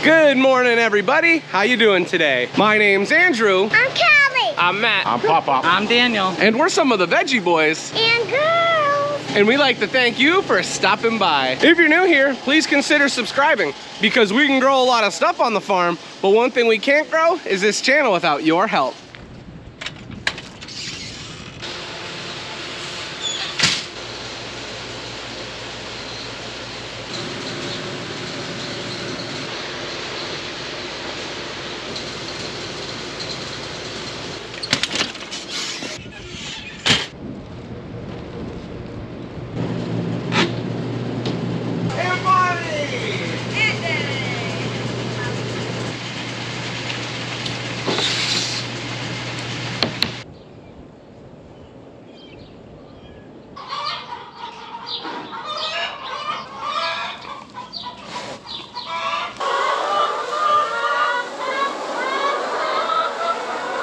Good morning, everybody. How you doing today? My name's Andrew. I'm Callie. I'm Matt. I'm Papa. I'm Daniel. And we're some of the Veggie boys. And girls. And we like to thank you for stopping by. If you're new here, please consider subscribing because we can grow a lot of stuff on the farm, but one thing we can't grow is this channel without your help.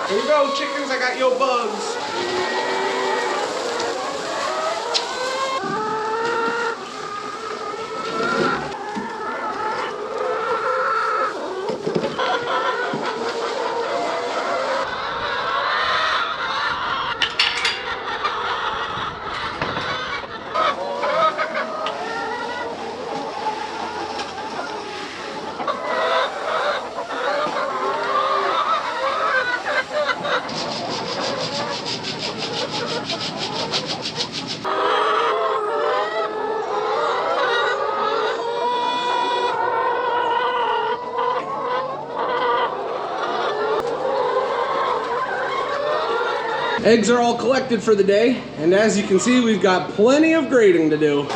Here you go, chickens, I got your bugs. Eggs are all collected for the day, and as you can see, we've got plenty of grading to do.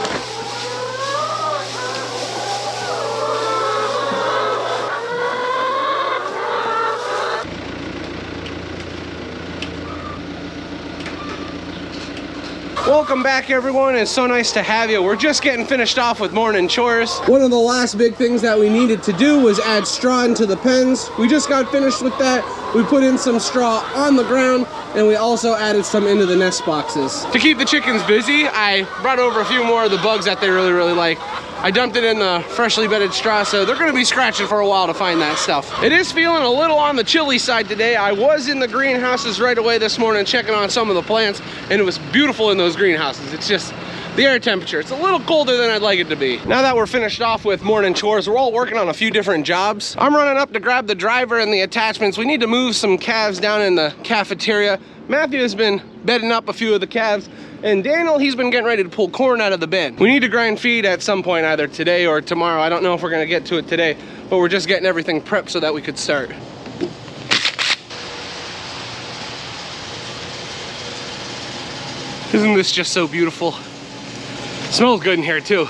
Welcome back, everyone. It's so nice to have you. We're just getting finished off with morning chores. One of the last big things that we needed to do was add straw into the pens. We just got finished with that. We put in some straw on the ground, and we also added some into the nest boxes. To keep the chickens busy, I brought over a few more of the bugs that they really like. I dumped it in the freshly bedded straw, so they're gonna be scratching for a while to find that stuff. It is feeling a little on the chilly side today. I was in the greenhouses right away this morning checking on some of the plants, and it was beautiful in those greenhouses. It's just the air temperature. It's a little colder than I'd like it to be. Now that we're finished off with morning chores, we're all working on a few different jobs. I'm running up to grab the driver and the attachments. We need to move some calves down in the cafeteria. Matthew has been bedding up a few of the calves, and Daniel, he's been getting ready to pull corn out of the bin. We need to grind feed at some point, either today or tomorrow. I don't know if we're gonna get to it today, but we're just getting everything prepped so that we could start. Isn't this just so beautiful? Smells good in here too.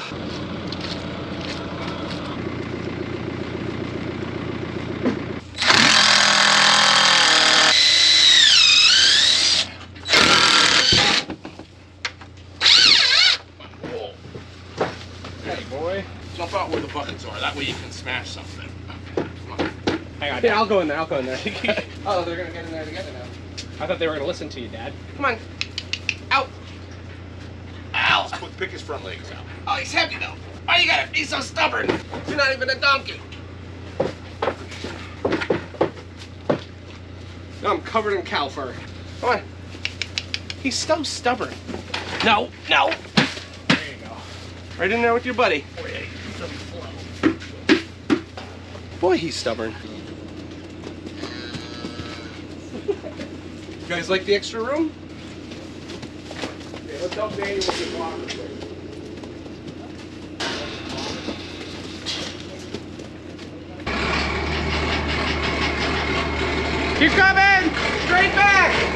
Jump out where the buckets are. That way you can smash something. Okay, come on. Hang on. Yeah, I'll go in there. I'll go in there. Oh, they're gonna get in there together now. I thought they were gonna listen to you, Dad. Come on. Out. Ow. Quick, pick his front legs out. Oh, he's heavy though. Why you gotta be so stubborn? You're not even a donkey. Now I'm covered in cow fur. Come on. He's so stubborn. No, no. There you go. Right in there with your buddy. Oh, yeah, he's so slow. Boy, he's stubborn. You guys like the extra room? Okay, let's help Daniel with his walker, please. Keep coming! Straight back!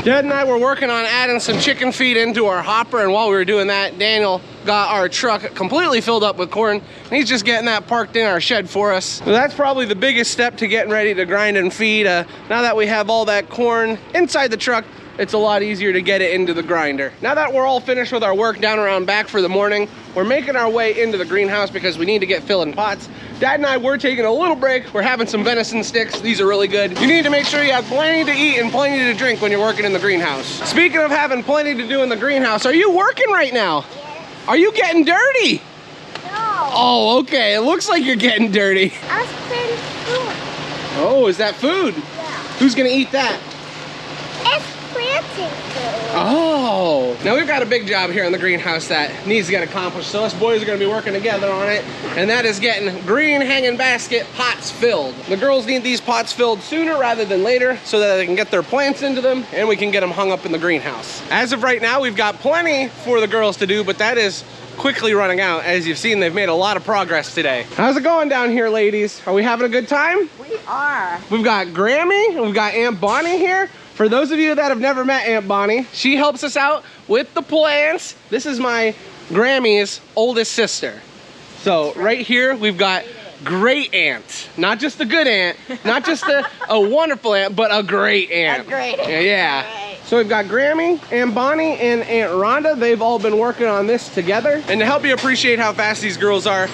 Dad and I were working on adding some chicken feed into our hopper, and while we were doing that, Daniel got our truck completely filled up with corn, and he's just getting that parked in our shed for us. So that's probably the biggest step to getting ready to grind and feed. Now that we have all that corn inside the truck, it's a lot easier to get it into the grinder. Now that we're all finished with our work down around back for the morning, we're making our way into the greenhouse because we need to get filling pots. Dad and I were taking a little break. We're having some venison sticks. These are really good. You need to make sure you have plenty to eat and plenty to drink when you're working in the greenhouse. Speaking of having plenty to do in the greenhouse, are you working right now? Yeah. Are you getting dirty? Oh, okay. It looks like you're getting dirty. I was playing food. Oh, is that food? Yeah. Who's gonna eat that? It's planting food. Oh. Now we've got a big job here in the greenhouse that needs to get accomplished. So us boys are gonna be working together on it. And that is getting green hanging basket pots filled. The girls need these pots filled sooner rather than later so that they can get their plants into them and we can get them hung up in the greenhouse. As of right now, we've got plenty for the girls to do, but that is quickly running out. As you've seen, they've made a lot of progress today. How's it going down here, ladies? Are we having a good time? We are. We've got Grammy and we've got Aunt Bonnie here. For those of you that have never met Aunt Bonnie, she helps us out with the plants. This is my Grammy's oldest sister. So right here, we've got great aunt. Not just a good aunt, not just a wonderful aunt, but a great aunt. A great aunt. Yeah. Right. So we've got Grammy, Aunt Bonnie, and Aunt Rhonda. They've all been working on this together. And to help you appreciate how fast these girls are,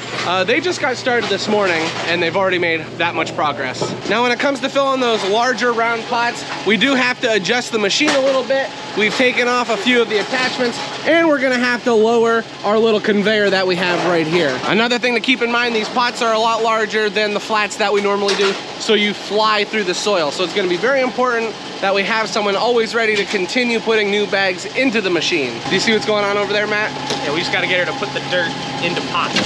they just got started this morning and they've already made that much progress. Now when it comes to filling those larger round pots, we do have to adjust the machine a little bit. We've taken off a few of the attachments and we're gonna have to lower our little conveyor that we have right here. Another thing to keep in mind, these pots are a lot larger than the flats that we normally do, so you fly through the soil. So it's gonna be very important that we have someone always ready to continue putting new bags into the machine. Do you see what's going on over there, Matt? Yeah, we just gotta get her to put the dirt into pots.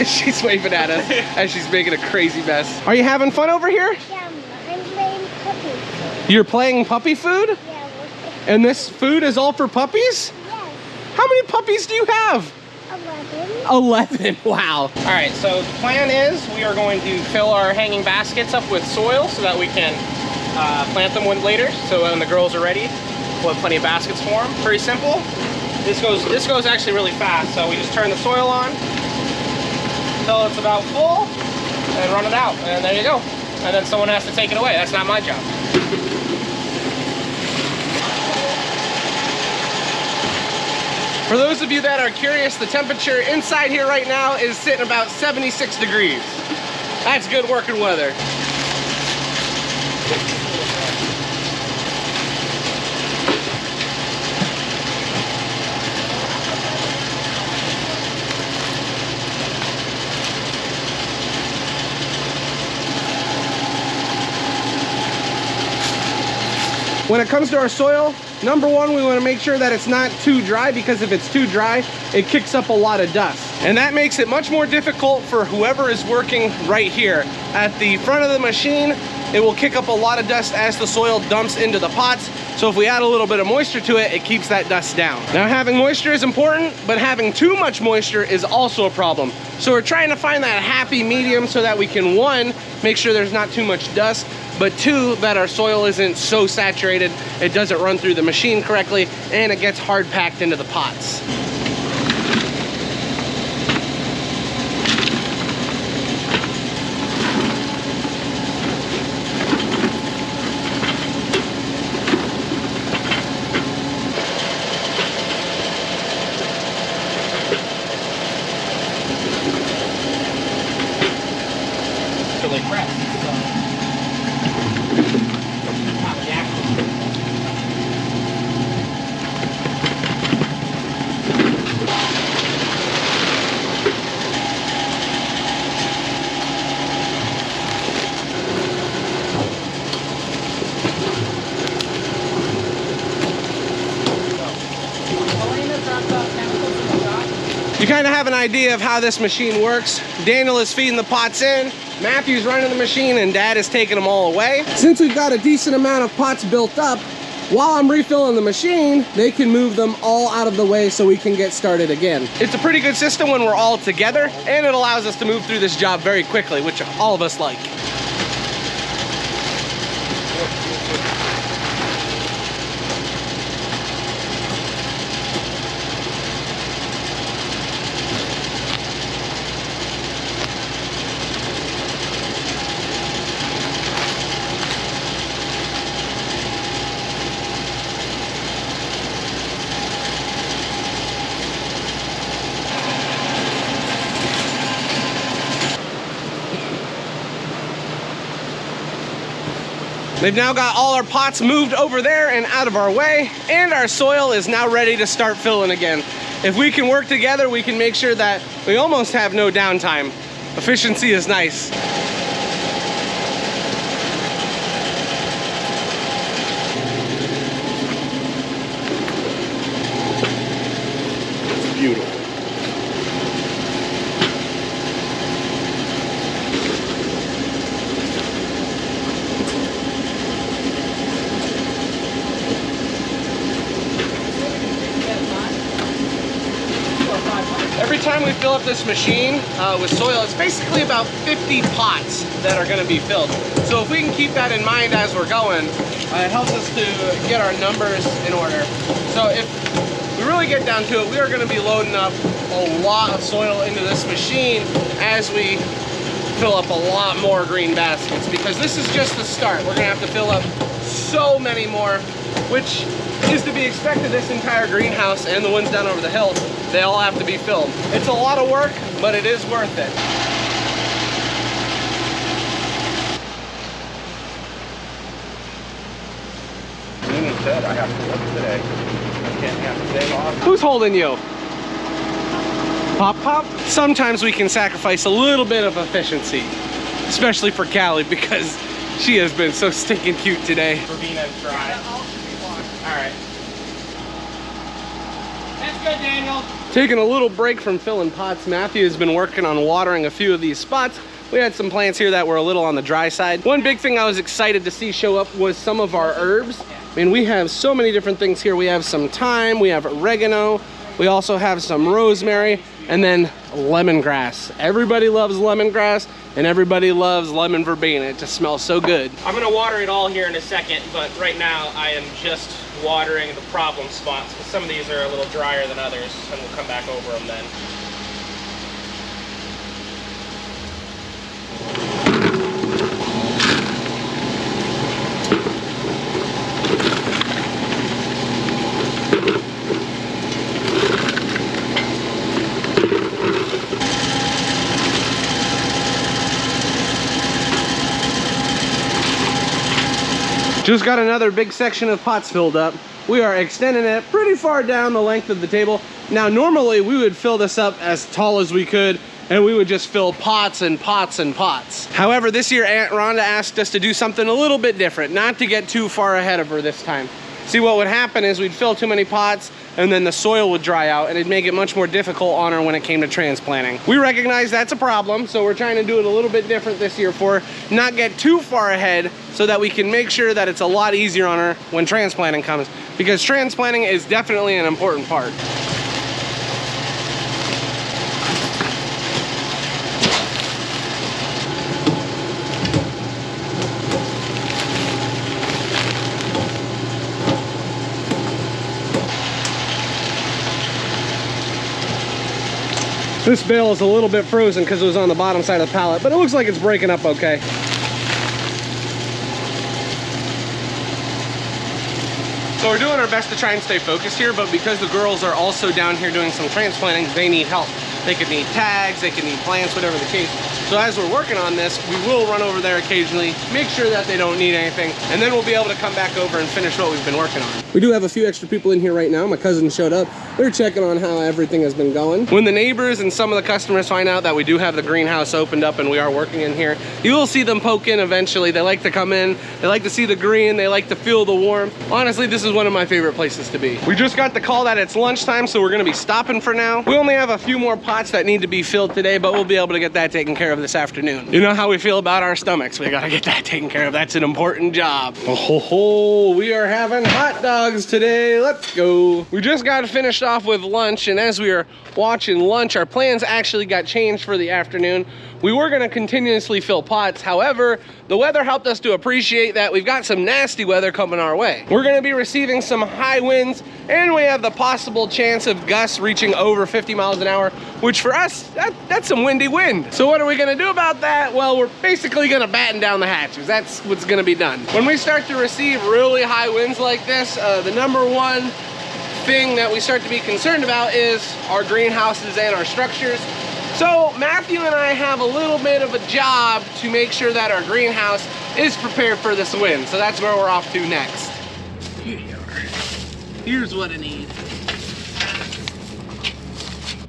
She's waving at us as she's making a crazy mess. Are you having fun over here? Yeah, I'm playing puppy food. You're playing puppy food? Yeah, And this food is all for puppies? yes. How many puppies do you have? 11. 11, wow. All right, so the plan is we are going to fill our hanging baskets up with soil so that we can plant them later. So when the girls are ready, we'll have plenty of baskets for them. Pretty simple. This goes actually really fast. So we just turn the soil on until it's about full and run it out. And there you go. And then someone has to take it away. That's not my job. For those of you that are curious, the temperature inside here right now is sitting about 76 degrees. That's good working weather. When it comes to our soil, number one, we want to make sure that it's not too dry, because if it's too dry, it kicks up a lot of dust. And that makes it much more difficult for whoever is working right here. At the front of the machine, it will kick up a lot of dust as the soil dumps into the pots. So if we add a little bit of moisture to it, it keeps that dust down. Now having moisture is important, but having too much moisture is also a problem. So we're trying to find that happy medium so that we can, one, make sure there's not too much dust, but two, that our soil isn't so saturated, it doesn't run through the machine correctly, and it gets hard packed into the pots. Really press. You kind of have an idea of how this machine works. Daniel is feeding the pots in, Matthew's running the machine, and Dad is taking them all away. Since we've got a decent amount of pots built up, while I'm refilling the machine, they can move them all out of the way so we can get started again. It's a pretty good system when we're all together, and it allows us to move through this job very quickly, which all of us like. They've now got all our pots moved over there and out of our way, and our soil is now ready to start filling again. if we can work together, we can make sure that we almost have no downtime. Efficiency is nice. It's beautiful. Every time we fill up this machine with soil, it's basically about 50 pots that are gonna be filled. So if we can keep that in mind as we're going, it helps us to get our numbers in order. So if we really get down to it, we are gonna be loading up a lot of soil into this machine as we fill up a lot more green baskets, because this is just the start. We're gonna have to fill up so many more, which is to be expected. This entire greenhouse and the ones down over the hill, they all have to be filled. It's a lot of work, but it is worth it. Mimi said I have to work today. I can't have the day off. Who's holding you? Pop Pop? Sometimes we can sacrifice a little bit of efficiency, especially for Callie, because she has been so stinking cute today. Verbena dry. All right. That's good, Daniel. Taking a little break from filling pots, Matthew has been working on watering a few of these spots. We had some plants here that were a little on the dry side. One big thing I was excited to see show up was some of our herbs. I mean, we have so many different things here. We have some thyme, we have oregano, we also have some rosemary, and then lemongrass. Everybody loves lemongrass, and everybody loves lemon verbena. It just smells so good. I'm gonna water it all here in a second, but right now I am just watering the problem spots, because some of these are a little drier than others, and we'll come back over them then. Just got another big section of pots filled up. We are extending it pretty far down the length of the table. Now, normally we would fill this up as tall as we could, and we would just fill pots and pots and pots. However, this year Aunt Rhonda asked us to do something a little bit different, not to get too far ahead of her this time. See, what would happen is we'd fill too many pots, and then the soil would dry out, and it'd make it much more difficult on her when it came to transplanting. We recognize that's a problem, so we're trying to do it a little bit different this year for her, not get too far ahead, so that we can make sure that it's a lot easier on her when transplanting comes, because transplanting is definitely an important part. This bale is a little bit frozen because it was on the bottom side of the pallet, but it looks like it's breaking up okay. So we're doing our best to try and stay focused here, but because the girls are also down here doing some transplanting, they need help. They could need tags, they could need plants, whatever the case. So as we're working on this, we will run over there occasionally, make sure that they don't need anything, and then we'll be able to come back over and finish what we've been working on. We do have a few extra people in here right now. My cousin showed up. They're checking on how everything has been going. When the neighbors and some of the customers find out that we do have the greenhouse opened up and we are working in here, you will see them poke in eventually. They like to come in, they like to see the green, they like to feel the warmth. Honestly, this is one of my favorite places to be. We just got the call that it's lunchtime, so we're gonna be stopping for now. We only have a few more pots that need to be filled today, but we'll be able to get that taken care of this afternoon. You know how we feel about our stomachs. We gotta get that taken care of. That's an important job. Oh ho ho, we are having hot dogs today. Let's go. We just got finished off with lunch, and as we were watching lunch, our plans actually got changed for the afternoon. We were gonna continuously fill pots. However, the weather helped us to appreciate that we've got some nasty weather coming our way. We're gonna be receiving some high winds, and we have the possible chance of gusts reaching over 50 miles an hour, which for us, that's some windy wind. So what are we gonna do about that? Well, we're basically gonna batten down the hatches. That's what's gonna be done. When we start to receive really high winds like this, the number one thing that we start to be concerned about is our greenhouses and our structures. So Matthew and I have a little bit of a job to make sure that our greenhouse is prepared for this wind. So that's where we're off to next. Here you are. Here's what I need.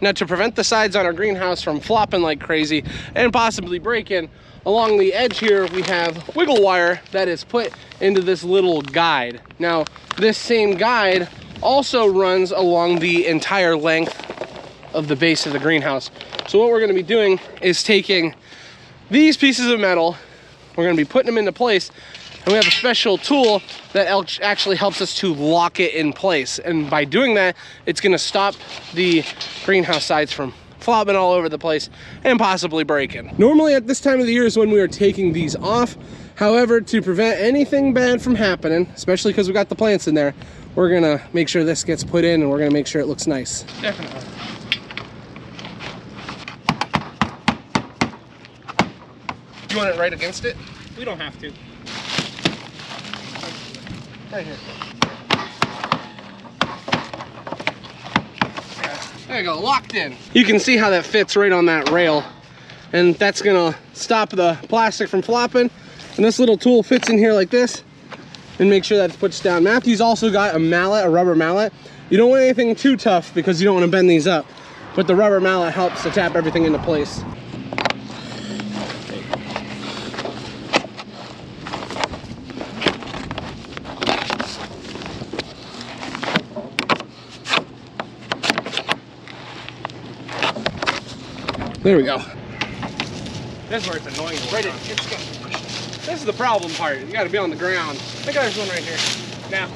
Now, to prevent the sides on our greenhouse from flopping like crazy and possibly breaking, along the edge here we have wiggle wire that is put into this little guide. Now, this same guide also runs along the entire length of the base of the greenhouse. So what we're going to be doing is taking these pieces of metal, we're going to be putting them into place, and we have a special tool that actually helps us to lock it in place. And by doing that, it's going to stop the greenhouse sides from flopping all over the place and possibly breaking. Normally at this time of the year is when we are taking these off. However, to prevent anything bad from happening, especially because we got the plants in there, we're gonna make sure this gets put in and we're gonna make sure it looks nice. Definitely. You want it right against it? We don't have to. Right here. There you go, locked in. You can see how that fits right on that rail, and that's gonna stop the plastic from flopping. And this little tool fits in here like this and make sure that's pushed down. Matthew's also got a mallet, a rubber mallet. You don't want anything too tough because you don't want to bend these up, but the rubber mallet helps to tap everything into place. There we go. This is where it's annoying. Right in. This is the problem part. You gotta be on the ground. I think there's one right here. Now,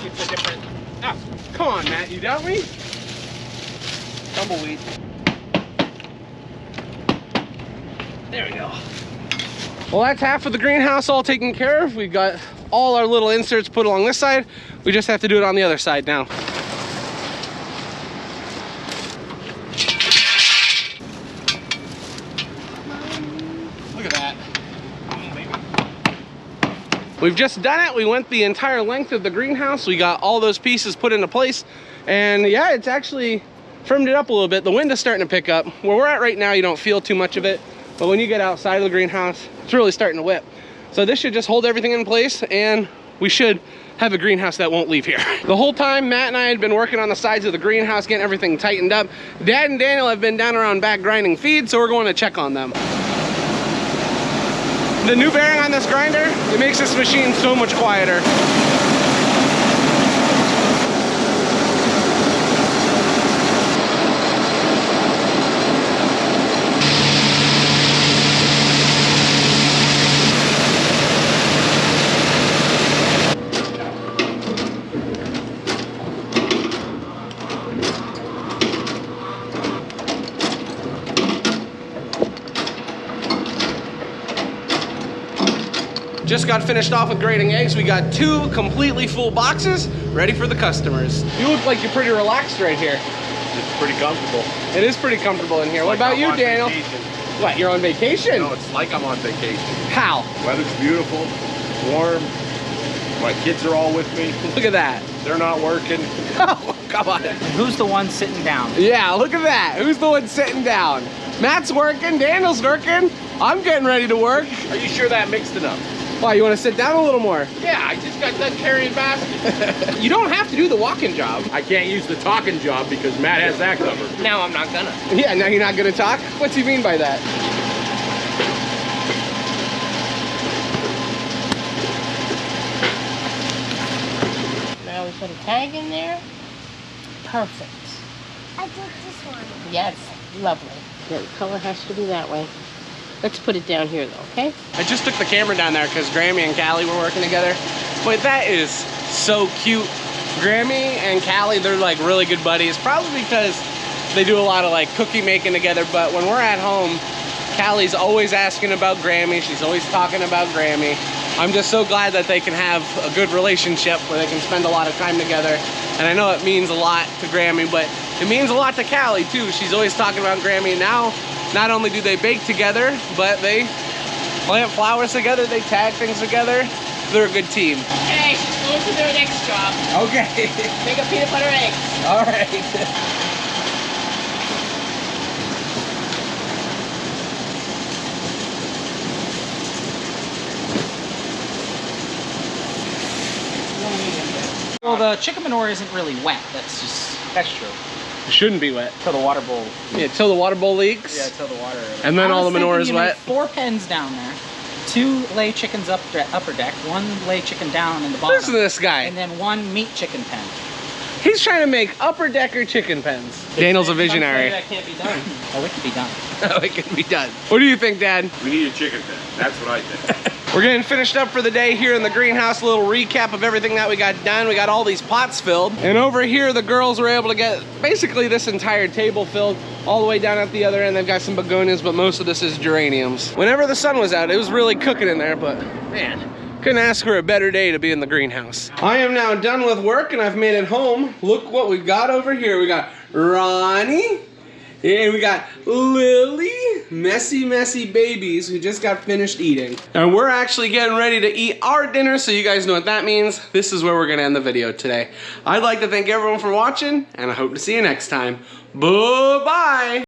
it's a different. Ah, come on, Matt. You doubt me? Tumbleweed. There we go. Well, that's half of the greenhouse all taken care of. We've got all our little inserts put along this side. We just have to do it on the other side now. We've just done it. We went the entire length of the greenhouse. We got all those pieces put into place. And yeah, it's actually firmed it up a little bit. The wind is starting to pick up. Where we're at right now, you don't feel too much of it. But when you get outside of the greenhouse, it's really starting to whip. So this should just hold everything in place, and we should have a greenhouse that won't leave here. The whole time, Matt and I had been working on the sides of the greenhouse, getting everything tightened up. Dad and Daniel have been down around back grinding feed, so we're going to check on them. The new bearing on this grinder, it makes this machine so much quieter. Just got finished off with grading eggs. We got 2 completely full boxes ready for the customers. You look like you're pretty relaxed right here. It's pretty comfortable. It is pretty comfortable in here. What about you, Daniel? Vacation. What, you're on vacation? No, it's like I'm on vacation. How? Weather's beautiful, warm. My kids are all with me. Look at that. They're not working. Oh, come on. Who's the one sitting down? Yeah, look at that. Who's the one sitting down? Matt's working, Daniel's working. I'm getting ready to work. Are you sure that mixed enough? Why, you want to sit down a little more? Yeah, I just got done carrying baskets. You don't have to do the walking job. I can't use the talking job because Matt has that covered. Now I'm not gonna. Yeah, now you're not gonna talk? What's he mean by that? Now we put a tag in there. Perfect. I did this one. Yes, lovely. Yeah, the color has to be that way. Let's put it down here though, okay? I just took the camera down there because Grammy and Callie were working together. But that is so cute. Grammy and Callie, they're like really good buddies. Probably because they do a lot of like cookie making together. But when we're at home, Callie's always asking about Grammy. She's always talking about Grammy. I'm just so glad that they can have a good relationship where they can spend a lot of time together. And I know it means a lot to Grammy, but it means a lot to Callie too. She's always talking about Grammy. Now, not only do they bake together, but they plant flowers together, they tag things together. They're a good team. Okay, she's going to their next job. Okay. Make a peanut butter eggs. All right. Well, the chicken manure isn't really wet. That's true. It shouldn't be wet. Till the water bowl. Yeah, till the water bowl leaks. Yeah, till the water. And then all the manure is wet. 4 pens down there. 2 lay chickens upper deck, 1 lay chicken down in the bottom. Listen to this guy. And then 1 meat chicken pen. He's trying to make upper decker chicken pens. Daniel's a visionary. That can't be done. Oh, it could be done. Oh, it can be done. What do you think, Dad? We need a chicken pen. That's what I think. We're getting finished up for the day here in the greenhouse. A little recap of everything that we got done. We got all these pots filled. And over here, the girls were able to get basically this entire table filled. All the way down at the other end, they've got some begonias, but most of this is geraniums. Whenever the sun was out, it was really cooking in there, but man, couldn't ask for a better day to be in the greenhouse. I am now done with work and I've made it home. Look what we've got over here. We got Ronnie. And we got Lily, messy babies who just got finished eating. And we're actually getting ready to eat our dinner, so you guys know what that means. This is where we're gonna end the video today. I'd like to thank everyone for watching, and I hope to see you next time. Bye-bye.